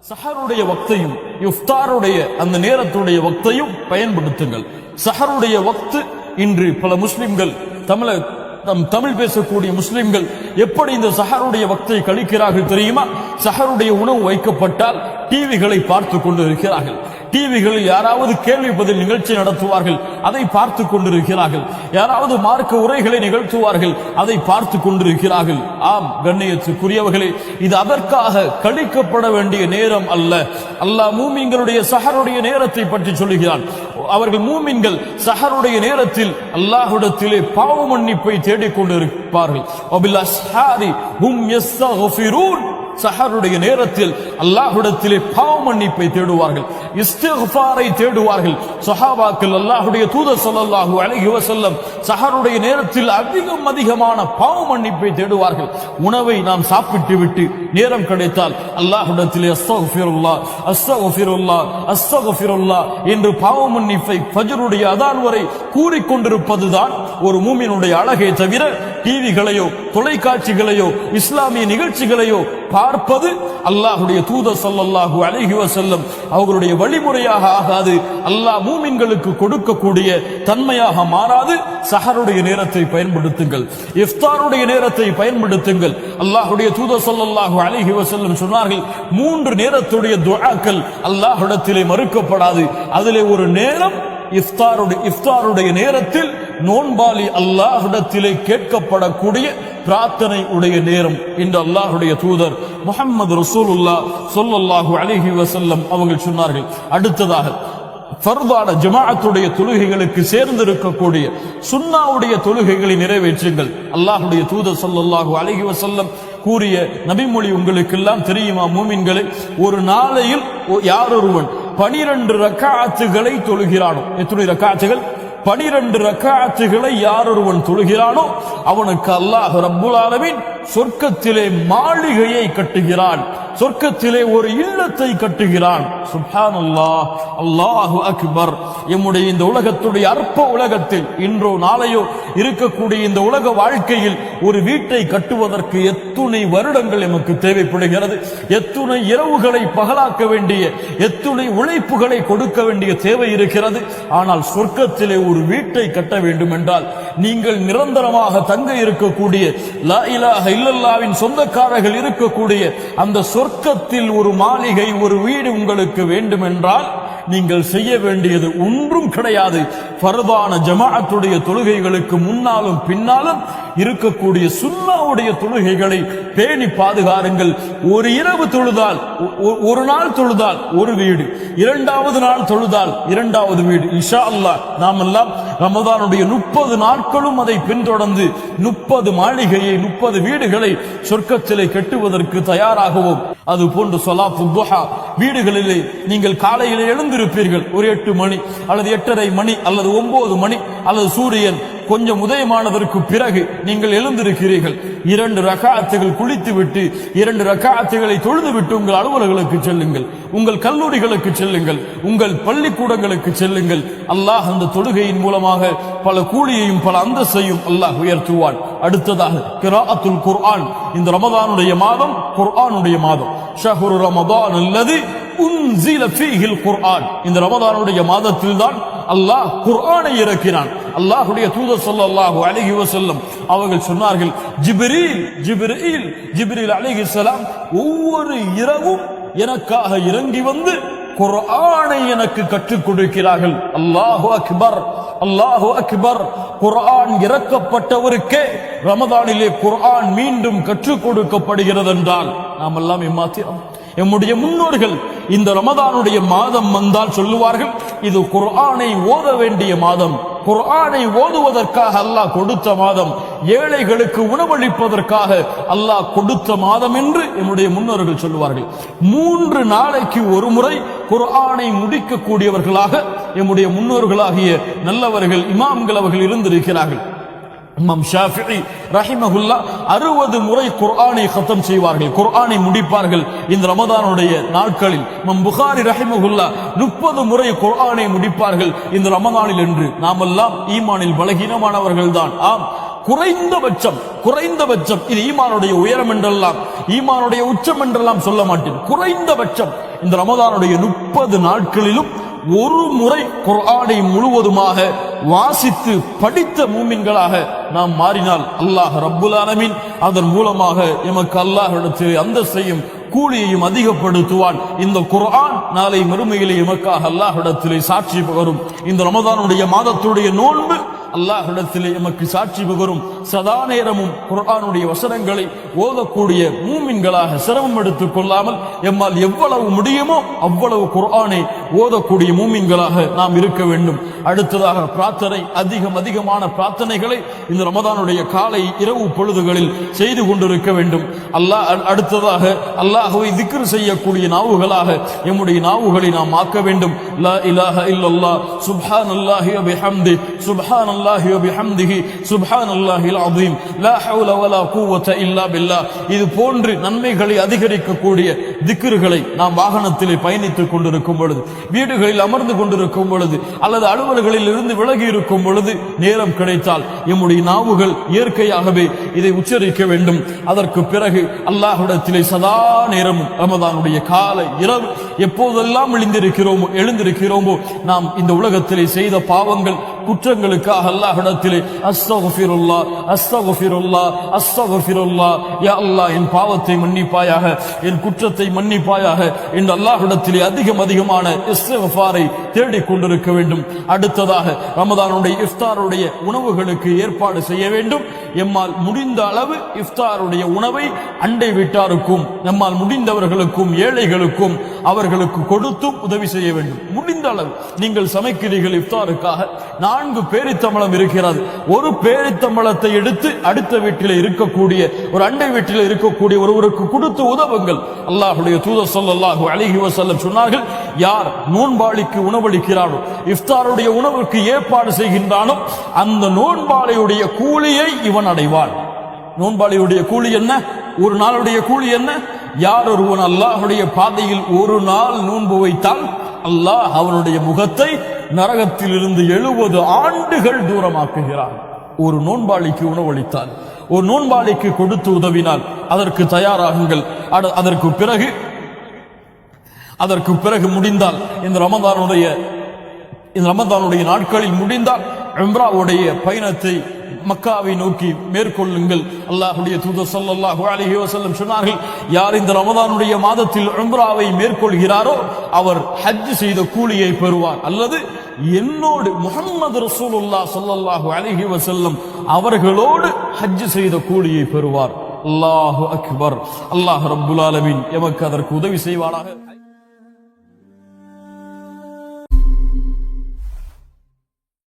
சஹருடைய வக்தையும் இஃப்தாருடைய அந்த நேரத்துடைய வக்தையும் பயன்படுத்துங்கள். சஹருடைய வக்து இன்று பல முஸ்லிம்கள் தமிழ் பேசக்கூடிய முஸ்லிம்கள் எப்படி இந்த சஹருடைய வக்தை கழிக்கிறார்கள் தெரியுமா? சஹருடைய உணவு வைக்கப்பட்டால் டிவிகளை பார்த்து கொண்டு இருக்கிறார்கள். டிவிகளில் யாராவது கேள்வி பதில் நிகழ்ச்சி நடத்துவார்கள், அதை பார்த்து கொண்டிருக்கிறார்கள். யாராவது மார்க்க உரைகளை நிகழ்த்துவார்கள், அதை பார்த்து கொண்டிருக்கிறார்கள். ஆம் கண்ணியத்துக்குரியவர்களே, இது அதற்காக கழிக்கப்பட வேண்டிய நேரம் அல்ல. அல்லாஹ் மூமின்களுடைய சஹருடைய நேரத்தை பற்றி சொல்லுகிறான். அவர்கள் மூமின்கள் சஹருடைய நேரத்தில் அல்லாஹ்விடத்திலே பாவ மன்னிப்பை தேடிக்கொண்டிருப்பார்கள். சஹருடைய நேரத்தில் அல்லாஹ்விடத்திலே பாவ மன்னிப்பை தேடுவார்கள், இஸ்திக்ஃபாரை தேடுவார்கள். சஹாபாக்கள் அல்லாஹ்வுடைய தூதர் ஸல்லல்லாஹு அலைஹி வஸல்லம் சஹருடைய நேரத்தில் அதிகமான பாவ மன்னிப்பை தேடுவார்கள். உணவை நாம் சாப்பிட்டு விட்டு நேரம் கிடைத்தால் அல்லாஹ்விடத்திலே அஸ்தக்ஃபிருல்லாஹ் அஸ்தக்ஃபிருல்லாஹ் அஸ்தக்ஃபிருல்லாஹ் என்று பாவ மன்னிப்பை ஃபஜ்ருடைய அதான் வரை கூறிக்கொண்டிருப்பதுதான் ஒரு மூமினுடைய அழகே தவிர டிவிகளையோ தொலைக்காட்சிகளையோ இஸ்லாமிய நிகழ்ச்சிகளையோ பார்ப்பது அல்லாஹ்வுடைய தூதர் ஸல்லல்லாஹு அலைஹி வஸல்லம் அவர்களுடைய வழிமுறையாக ஆகாது. அல்லாஹ் மூமின்களுக்கு கொடுக்கக்கூடிய தன்மையாக மாறாது. சஹருடைய நேரத்தை பயன்படுத்துங்கள், இஃப்தாருடைய நேரத்தை பயன்படுத்துங்கள். அல்லாஹ்வுடைய தூதர் ஸல்லல்லாஹு அலைஹி வஸல்லம் சொன்னார்கள், 3 நேரத்துடைய துஆக்கள் அல்லாஹ்விடத்திலே மறுக்கப்படாது. அதிலே ஒரு நேரம் இஃப்தாருடைய நேரத்தில் நோன்பாளி அல்லாஹ்விடத்திலே கேட்கப்படக்கூடிய பிரார்த்தனை உடைய நேரம் என்று அல்லாஹ்வுடைய தூதர் முஹம்மது ரசூலுல்லாஹ் ஸல்லல்லாஹு அலைஹி வஸல்லம் அவர்கள் சொன்னார்கள். அடுத்ததாக ஃபர்தான ஜமாஅத்துடைய தொழுகைகளுக்கு சேர்ந்திருக்கக்கூடிய சுன்னாவுடைய தொழுகைகளை நிறைவேற்றுங்கள். அல்லாஹ்வுடைய தூதர் ஸல்லல்லாஹு அலைஹி வஸல்லம் கூறிய நபிமொழி உங்களுக்கெல்லாம் தெரியுமா மூமின்களே? ஒரு நாளையில் யாரொருவன் 12 ரக்காத்துகளை தொழுகிறானோ, எத்தனை ரக்காத்துகள்? 12 ரக்காத்துகளை யாரொருவன் தொழுகிறானோ அவனுக்கு அல்லாஹ் ரப்புல் ஆலமீன் சொர்க்கத்திலே மாளிகையை கட்டுகிறான், சொர்க்கத்திலே ஒரு இல்லத்தை கட்டுகிறான். சுப்ஹானல்லாஹ், அல்லாஹு அக்பர். எம்முடைய இந்த உலகத்துடைய அற்ப உலகத்தில் இன்றோ நாளையோ இருக்கக்கூடிய இந்த உலக வாழ்க்கையில் ஒரு வீட்டை கட்டுவதற்கு எத்துணை வருடங்கள் நமக்கு தேவைப்படுகிறது, எத்துணை இரவுகளை பகலாக்க வேண்டிய, எத்துணை உழைப்புகளை கொடுக்க வேண்டிய தேவை இருக்கிறது. ஆனால் சொர்க்கத்திலே ஒரு வீட்டை கட்ட வேண்டும் என்றால் நீங்கள் நிரந்தரமாக தங்க இருக்கக்கூடிய லா இலாஹ இல்லல்லாஹ்வின் சொந்தக்காரர்கள் இருக்கக்கூடிய அந்த சொர்க்கத்தில் ஒரு மாளிகை, ஒரு வீடு உங்களுக்கு வேண்டும் என்றால் நீங்கள் செய்ய வேண்டியது ஒன்றும் கிடையாது. ஃபர்தான ஜமாஅத்துடைய தொழுகைகளுக்கு முன்னாலும் பின்னாலும் இருக்கக்கூடிய சுன்னாவுடைய தொழுகைகளை பேணி பாதுகாருங்கள். ஒரு இரவு தொழுதால், ஒரு நாள் தொழுதால் ஒரு வீடு, 2வது நாள் தொழுதால் 2வது வீடு. இன்ஷா அல்லாஹ் நாம் எல்லாம் ரமதானுடைய 30 நாட்களும் அதை பின்தொடர்ந்து 30 மாளிகையை, 30 வீடுகளை சொர்க்கத்திலே கட்டுவதற்கு தயாராகவும், அது போன்று ஸலாத்துத் துஹா வீடுகளிலே நீங்கள் காலையிலே எழுந்திருப்பீர்கள், ஒரு 8 மணி அல்லது 8:30 மணி அல்லது 9 மணி அல்லது சூரியன் கொஞ்சம் உதயமானதற்கு பிறகு நீங்கள் எழுந்திருக்கிறீர்கள். 2 ரக்காத்துகள் குளித்து விட்டு 2 ரக்காத்துகளை தொழுது விட்டு உங்கள் அலுவலர்களுக்கு செல்லுங்கள், உங்கள் கல்லூரிகளுக்கு செல்லுங்கள், உங்கள் பள்ளிக்கூடங்களுக்கு செல்லுங்கள். அல்லாஹ் அந்த தொழுகையின் மூலமாக பல கூலியையும் பல அந்தஸ்தையும் அல்லாஹ் உயர்த்துவான். அடுத்ததாக கிராஅத்துல் குர்ஆன். இந்த ரமதானுடைய மாதம் குர்ஆனுடைய மாதம். ஷஹ்ரு ரமதான் அல்லதி உன்ஸில ஃபீஹில் குர்ஆன். இந்த ரமதானுடைய மாதத்தில் தான் அல்லாஹ் குர்ஆனை இறக்கினான். அல்லாஹ்வுடைய தூதர் ஸல்லல்லாஹு அலைஹி வஸல்லம் அவர்கள் சொன்னார்கள், ஜிப்ரீல் அலைஹிஸ்ஸலாம் ஒவ்வொரு இரவும் எனக்காக இறங்கி வந்து குர்ஆனை எனக்கு கற்றுக் கொடுக்கிறார்கள். அல்லாஹு அக்பர், அல்லாஹு அக்பர். குர்ஆன் இறக்கப்பட்டவருக்கே ரமதானிலே குர்ஆன் மீண்டும் கற்றுக் கொடுக்கப்படுகிறது என்றால் நாம் எல்லாம் ஏமாத்திரம். எம்முடைய முன்னோர்கள் இந்த ரமதானுடைய மாதம் வந்தால் சொல்லுவார்கள், இது குர்ஆனை ஓத வேண்டிய மாதம், குர்ஆனை ஓதுவதற்காக அல்லாஹ் கொடுத்த மாதம், ஏழைகளுக்கு உணவளிப்பதற்காக அல்லாஹ் கொடுத்த மாதம் என்று எம்முடைய முன்னோர்கள் சொல்லுவார்கள். 3 நாளைக்கு ஒரு முறை குர்ஆனை முடிக்கக்கூடியவர்களாக எம்முடைய முன்னோர்களாகிய நல்லவர்கள் இமாம்கள் அவர்கள் இருந்திருக்கிறார்கள். இமாம் ஷாஃபிஈ ரஹிமஹுல்லாஹ் 60 முறை குர்ஆனை ഖതம் செய்வார்கள், குர்ஆனை முடிப்பார்கள் இந்த ரமதானுடைய நாட்களில். இமாம் புகாரி ரஹிமஹுல்லாஹ் 30 முறை குர்ஆனை முடிப்பார்கள் இந்த ரமதானில் என்று. நாமெல்லாம் ஈமானில் பலகீனமானவர்கள் தான். ஆம், குறைந்தபட்சம் இது ஈமானுடைய உயரம் என்றெல்லாம், ஈமானுடைய உச்சம் என்றெல்லாம் சொல்ல மாட்டேன். குறைந்தபட்சம் இந்த ரமதானுடைய 30 நாட்களிலும் ஒரு முறை குர்ஆனை முழுவதுமாக வாசித்து படித்த மூமின்களாக நாம் மாறினால் அல்லாஹ் ரப்புல் ஆலமீன் அதன் மூலமாக எமக்கு அல்லாஹ்விடத்தில் அந்தஸ்தையும் கூலியையும் அதிகப்படுத்துவான். இந்த குர்ஆன் நாளை மறுமையிலே எமக்காக அல்லாஹ்விடத்திலே சாட்சி பகரும். இந்த ரமதானுடைய மாதத்துடைய நோன்பு அல்லாஹ்விடத்திலே எமக்கு சாட்சி பகரும். சதா நேரமும் குர்ஆனுடைய வசனங்களை ஓதக்கூடிய மூமின்களாக சிரமம் எடுத்துக் கொள்ளாமல் எம்மால் எவ்வளவு முடியுமோ அவ்வளவு குர்ஆனை ஓதக்கூடிய மூமின்களாக நாம் இருக்க வேண்டும். அடுத்ததாக பிரார்த்தனை, அதிகமான பிரார்த்தனைகளை இந்த ரமதானுடைய காலை இரவு பொழுதுகளில் செய்து கொண்டிருக்க வேண்டும். அடுத்ததாக அல்லாஹ்வை திக்ர் செய்யக்கூடிய நாவுகளாக எம்முடைய நாவுகளை நாம் ஆக்க வேண்டும். லா இலாஹ இல்லல்லாஹ் சுப்ஹானல்லாஹி வ பிஹம்தி சுப்ஹானல்லாஹி வ பிஹம்திஹி சுப்ஹானல்லாஹில் அஸீம் லா ஹவுல வலா குவத இல்லா பில்லாஹ். இது போன்று நன்மைகளை அதிகரிக்கக்கூடிய திக்ர்களை நாம் வாகனத்திலே பயணித்துக் கொண்டிருக்கும் பொழுது, வீடுகளில் அமர்ந்து கொண்டிருக்கும் பொழுது, அல்லது அலுவல்களில் இருந்து விலகி இருக்கும் பொழுது நேரம் கிடைத்தால் எம்முடைய நாவுகள் இயற்கையாகவே இதை உச்சரிக்க வேண்டும். அதற்கு பிறகு அல்லாஹ்விடத்திலே சதா நேரமும் ரமதானுடைய காலை இரவு எப்போதெல்லாம் எழுந்திருக்கிறோமோ நாம் இந்த உலகத்திலே செய்த பாவங்கள் குற்றங்களுக்காக அல்லாஹ்விடத்திலே அஸ்தக்ஃபிருல்லாஹ் அஸ்தக்ஃபிருல்லாஹ் அஸ்தக்ஃபிருல்லாஹ், யா அல்லாஹ் என் பாவத்தை மன்னிப்பாயாக, என் குற்றத்தை மன்னிப்பாயாக என்று அல்லாஹ்விடத்திலே அதிகமான இஸ்திக்ஃபாரை தேடிக் கொண்டிருக்க வேண்டும். அடுத்ததாக ரமதானுடைய இஃப்தாருடைய உணவுகளுக்கு ஏற்பாடு செய்ய வேண்டும். எம்மால் முடிந்த அளவு இஃப்தாருடைய உணவை அண்டை வீட்டாருக்கும் நம்மால் முடிந்தவர்களுக்கும் ஏழைகளுக்கும் அவர்களுக்கு கொடுத்தும் உதவி செய்ய வேண்டும். முடிந்த அளவு நீங்கள் சமைக்கிறீர்கள், இஃப்தாருக்காக 4 பேரித்தம்பளம் இருக்கிறது, ஒரு பேரித்தம்பளத்தை எடுத்து அடுத்த வீட்டில் இருக்கக்கூடிய ஒரு அண்டை வீட்டில் இருக்கக்கூடிய ஒருவருக்கு கொடுத்து உதவுங்கள். அல்லாஹ்வுடைய தூதர் ஸல்லல்லாஹு அலைஹி வஸல்லம் சொன்னார்கள், யார் நோன்பாளிக்கு உணவளிக்கிறானோ, இஃப்தாருடைய உணவுக்கு ஏற்பாடு செய்கின்றானோ அந்த நோன்பாளியுடைய கூலியை இவன் அடைவான். நோன்பாளியுடைய கூலி என்ன? ஒரு நாளுடைய கூலி என்ன? யார் ஒருவன் அல்லாஹ்வுடைய பாதையில் ஒரு நாள் நோன்பு வைத்தால் அல்லாஹ் அவனுடைய முகத்தை நரகத்தில் இருந்து 70 ஆண்டுகள் தூரமாக்குகிறான். ஒரு நோன்பாளிக்கு உணவளித்தால், ஒரு நோன்பாளிக்கு கொடுத்து உதவினால் அதற்கு தயாராகுங்கள். அதற்கு பிறகு முடிந்தால் இந்த ரமதானுடைய நாட்களில் முடிந்தால் உம்ராவுடைய பயணத்தை மக்காவை நோக்கி மேற்கொள்ளுங்கள். அல்லாஹ்வுடைய தூதர் ஸல்லல்லாஹு அலைஹி வஸல்லம் சொன்னார்கள், யார் இந்த ரமதானுடைய மாதத்தில் உம்ராவை மேற்கொள்கிறாரோ அவர் ஹஜ் செய்த கூலியை பெறுவார், அல்லது என்னோடு முஹம்மது ரசூலுல்லாஹ் ஸல்லல்லாஹு அலைஹி வஸல்லம் அவர்களோடு ஹஜ் செய்த கூலியை பெறுவார். அல்லாஹு அக்பர். அல்லாஹ் ரப்புல் ஆலமீன் எமக்கு அதற்கு உதவி செய்வானாக.